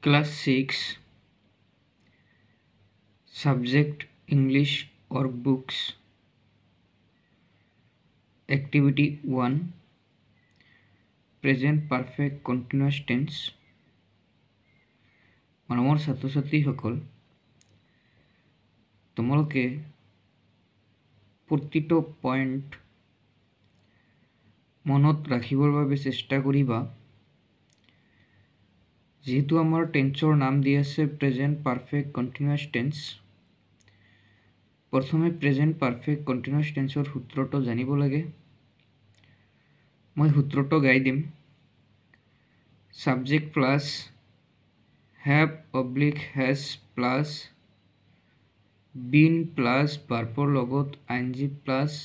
Class 6 Subject English or Books. Activity 1 Present Perfect Continuous Tense. মৰমৰ ছাত্ৰ ছাত্ৰীসকল, তোমালোকে প্ৰতিটো পইণ্ট মনত ৰাখিবৰ বাবে চেষ্টা কৰিবা। যেহেতু আমাৰ টেন্সৰ নাম দি আছে প্ৰেজেণ্ট পাৰফেক্ট কণ্টিনিউৱাছ টেন্স, প্ৰথমে প্ৰেজেণ্ট পাৰফেক্ট কণ্টিনিউৱাছ টেন্সৰ সূত্ৰটো জানিব লাগে। মই সূত্ৰটো গাই দিম। Subject plus have oblique has plus been plus ভাৰ্বৰ লগত ing plus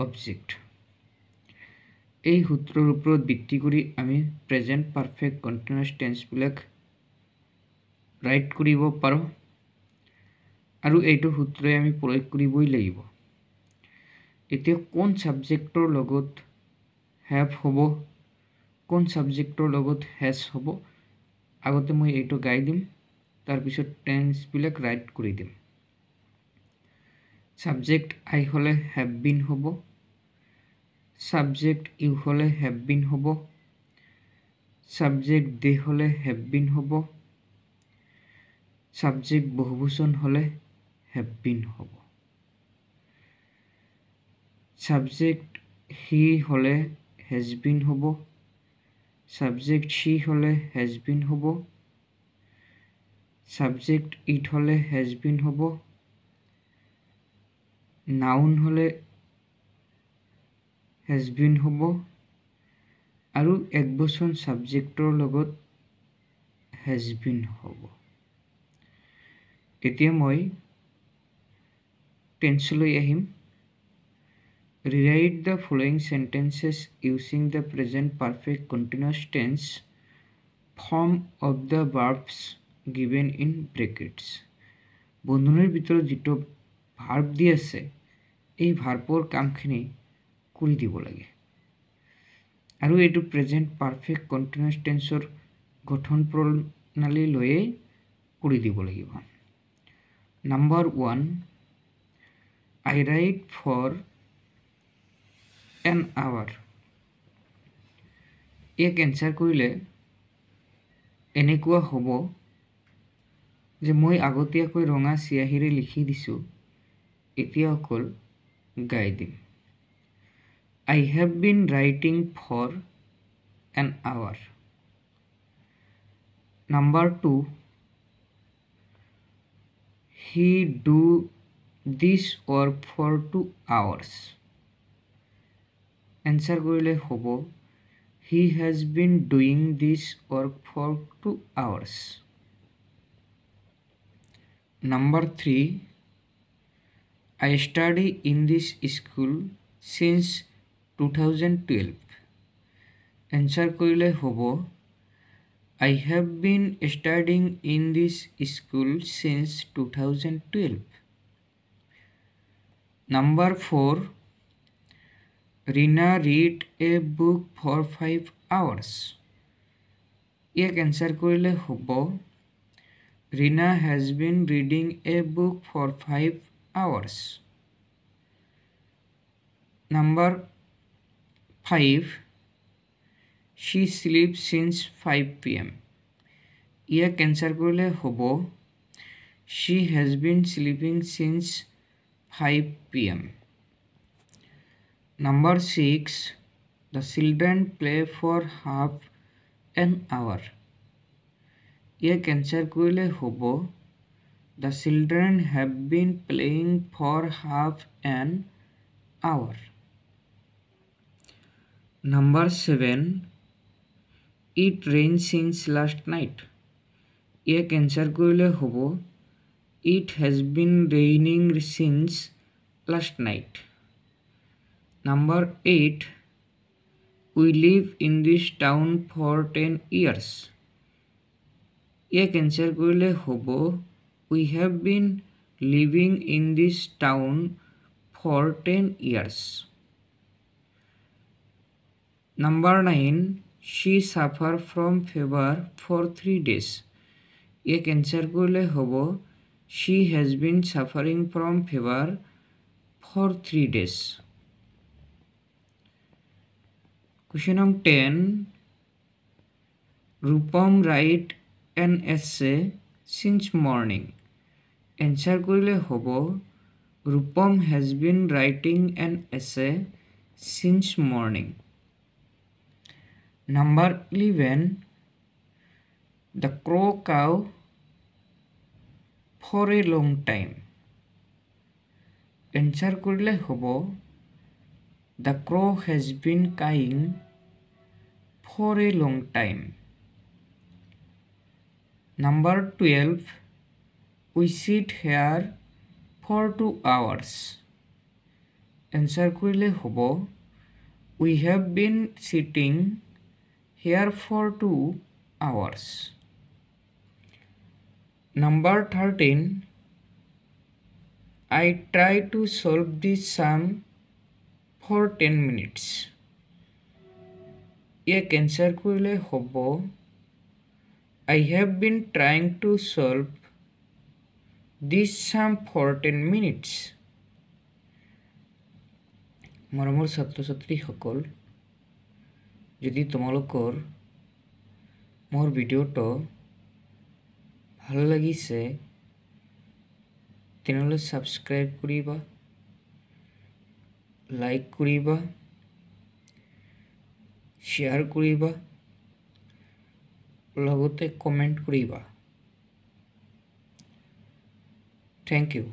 object। এই সূত্ৰৰ ওপৰত ভিত্তি কৰি আমি প্ৰেজেণ্ট পাৰফেক্ট কণ্টিনিউৱাছ টেন্সবিলাক ৰাইট কৰিব পাৰোঁ আৰু এইটো সূত্ৰই আমি প্ৰয়োগ কৰিবই লাগিব। এতিয়া কোন ছাবজেক্টৰ লগত have হ'ব, কোন ছাবজেক্টৰ লগত has হ'ব, আগতে মই এইটো গাই দিম, তাৰপিছত টেন্সবিলাক ৰাইট কৰি দিম। ছাবজেক্ট আই হ'লে have been হ'ব, ছাবজেক্ট ইউ হ'লে have been হ'ব, ছাবজেক্ট দে হ'লে have been হ'ব, ছাবজেক্ট বহুবচন হ'লে have been হ'ব, ছাবজেক্ট হি হ'লে has been হ'ব, সাবজেক্ট she হ'লে has been হ'ব, সাবজেক্ট it হ'লে has been হ'ব, নাউন হ'লে has been হ'ব আৰু একবচন সাবজেক্টৰ লগত has been হ'ব। এতিয়া মই টেন্সলৈ আহিম। Rewrite the following sentences using the present perfect continuous tense form of the verbs given in brackets। বন্ধনীৰ ভিতৰত যিটো ভাৰ্ব দি আছে এই ভাৰ্বৰ কামখিনি কৰি দিব লাগে আৰু এইটো প্ৰেজেণ্ট পাৰফেক্ট কণ্টিনিউৱাছ টেন্সৰ গঠন প্ৰণালী লৈয়ে কৰি দিব লাগিব। Number 1 I write for an hour। ইয়াক এনচাৰ কৰিলে এনেকুৱা হ'ব যে মই আগতীয়াকৈ ৰঙা চিয়াহীৰে লিখি দিছোঁ, এতিয়া অকল গাই দিম। I have been writing for an hour। Number 2 he do this work for 2 hours। Answer কৰিলে হ'ব he has been doing this work for 2 hours। Number 3 I study in this school since 2012। Answer কৰিলে হ'ব I have been studying in this school since 2012। Number 4 Rina read a book for 5 hours। ইয়াক answer কৰিলে হ'ব Rina has been reading a book for 5 hours। Number 5 she sleeps since 5 p.m। ইয়াক answer কৰিলে হ'ব she has been sleeping since 5 p.m। Number 6 the children play for half an hour। ইয়াক answer কৰিলে হ'ব the children have been playing for half an hour। Number 7 it rained since last night। ইয়াক answer কৰিলে হ'ব it has been raining since last night। Number 8 we live in this town for 10 years। ইয়াক answer কৰিলে হ'ব we have been living in this town for 10 years। Number 9 she suffer from fever for 3 days. ये cancer করলে হবো she has been suffering from fever for 3 days. Question number 10. Rupam write an essay since morning. Answer করলে হবো Rupam has been writing an essay since morning. Number 11. The crow cow for a long time. Answer করলে হবো The crow has been cawing for a long time. Number 12. We sit here for 2 hours. Answer করলে হবো We have been sitting here for 2 hours. Number 13. I try to solve this sum for 10 minutes. ये cancer করলে হবো I have been trying to solve this sum for 10 minutes. মৰমৰ ছাত্ৰ ছাত্ৰীসকল যদি তোমালোকৰ মোৰ ভিডিঅ'টো ভাল লাগিছে তেনেহ'লে ছাবস্ক্ৰাইব কৰিবা লাইক কৰিবা শ্বেয়াৰ কৰিবা লগতে কমেণ্ট কৰিবা। Thank you.